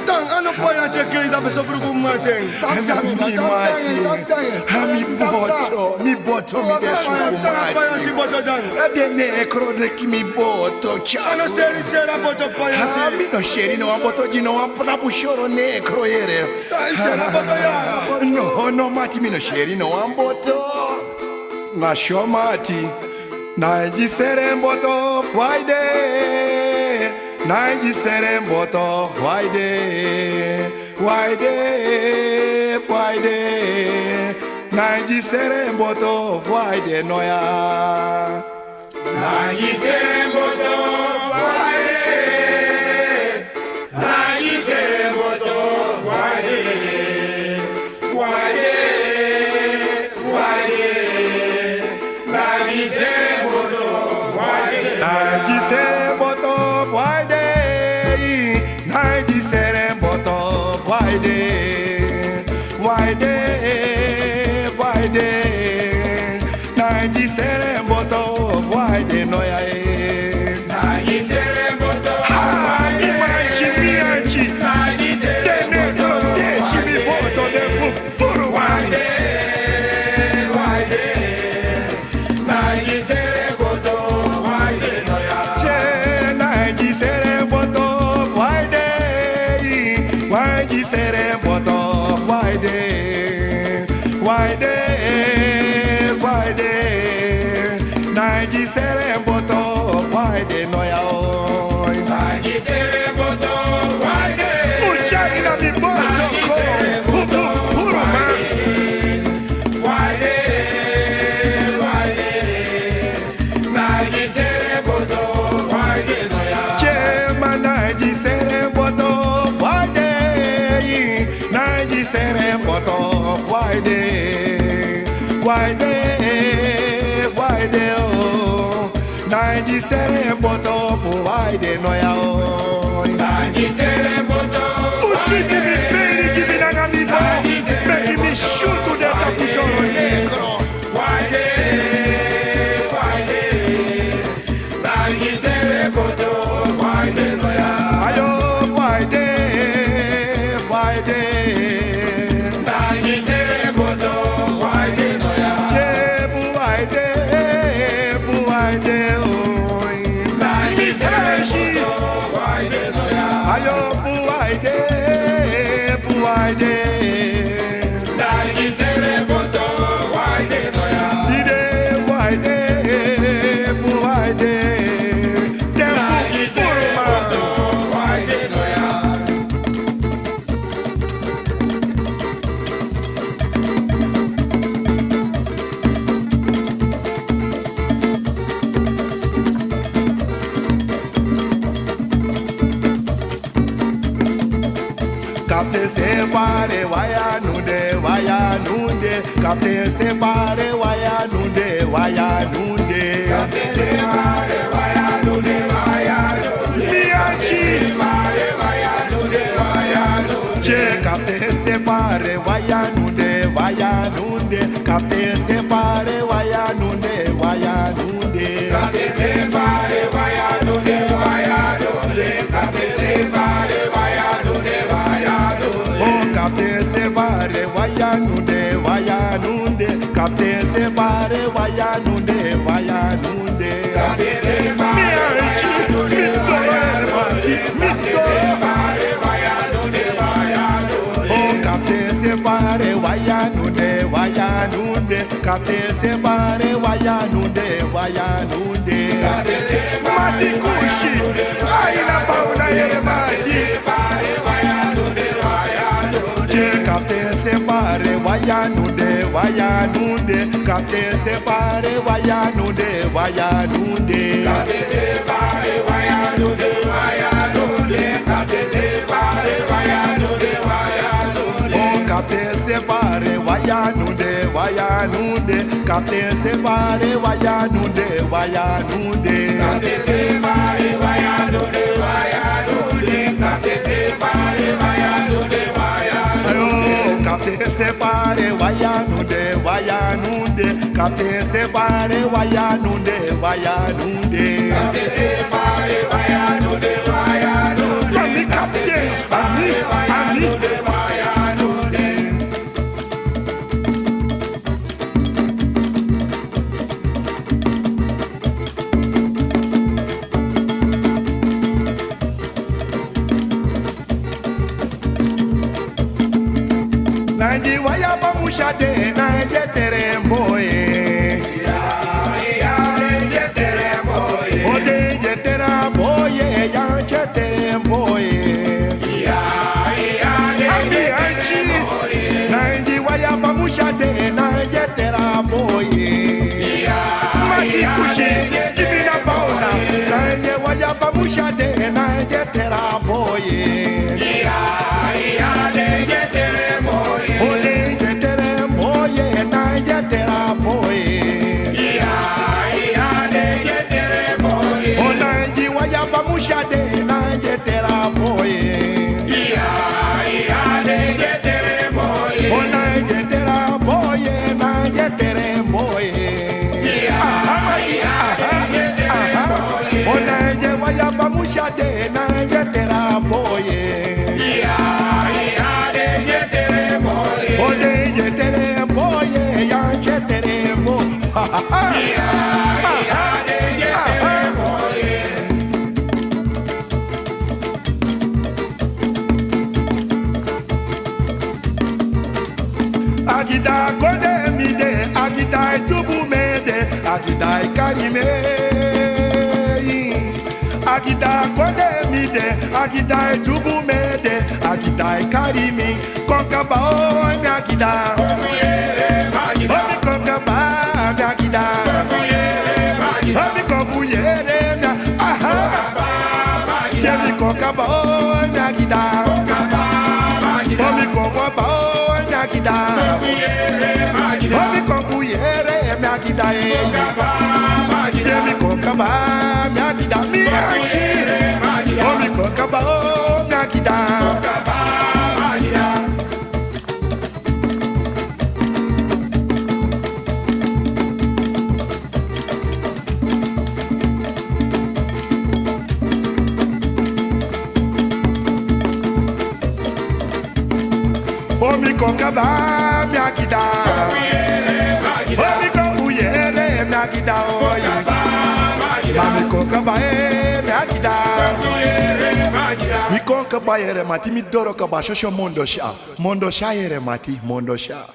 Dang, ano po yan check da beso grupo Martin. Mi boto mi deshu Martin. Adene krode ki mi boto cha. Ano sera boto po yan. Mi no sheri no boto gino ampa bushoro ne kroyere. Sera boto yan. No mati mi no sheri no amboto. Na shomati. Na jiseremboto Friday. Naiji seremboto Friday. Naiji seremboto Friday noya. Naiji seremboto Friday. Naiji seremboto Friday. Naiji seremboto Friday. Naiji seremboto Friday. Naiji seremboto Friday. Naiji seremboto Friday noya. Naiji seremboto Friday. Naiji seremboto Friday. Naiji seremboto Friday noya. Naiji seremboto Friday. Naiji seremboto Friday. Naiji seremboto Friday noya. Naiji seremboto Friday. Muchachina mi boto ko. Naiji seremboto Friday noya. Chema Naiji seremboto Friday. Naiji seremboto Friday. Oh. Naiji seremboto Friday noya. Naiji seremboto Uchizi mi beni gibi na mi bo. Make me shoot to the capuchon negro. Naiji seremboto Friday noya. Ayo Friday. Naiji seremboto Friday noya. Friday. Naiji seremboto Friday noya. Ayo Friday. Naiji seremboto Friday noya. Dide Friday. Naiji seremboto Friday noya. Captain separe waya nunde. Captain separe waya nunde. Mianchi. Che captain separe waya nunde. Captain separe waya nunde. Captain separe waya nunde. Captain separe waya nunde. Oh, captain separe waya nunde. Captain separe waya nunde. Captain separe Oh, captain separe waya nunde. Captain separe waya nunde. Mati kushi, aina pauna yere mati. Captain separe waya nunde. Captain separe waya nunde. Captain separe waya nunde. Captain separe waya nunde. Oh, captain separe waya nunde. Captain separe waya nunde. Captain separe waya nunde. Captain separe waya nunde. Oh, captain separe waya nunde. Captain Sefare Wayanunde, Wayanunde. Captain Sefare Wayanunde, Wayanunde. Ami Captain, Ami. Wayanunde. Nanji waya bamushade, nanje teremboye. Ode jeteremboye, yanche teremboye. Nanji waya bamushade, nanje teremboye. Mati kushi, jibina bauna. Nanje waya bamushade, nanje teremboye. Shade na jetera boye, ona jetera boye na jetere boye, ona je waya bamushade na jetera boye, ona jetere boye ya jetere boye. Agida kode mide, agida tubu mede, agida karime. Agida kode mide, agida tubu mede, agida karimi. Konkaba o mi agida, o mi konkaba mi agida, o mi konkuyere mi aha. Jemi konkaba o mi agida, o mi konkaba o mi agida. Omi konkuyere mi agida Jemi konkaba mi agida mi achi. Omi konkaba o mi agida. Omi konkaba mi agida. Omi konkuyere mi agida oye. Mami konkaba mi agida. Mi konkaba yere mati mi doro kaba shosho mondo sha yere mati mondo sha.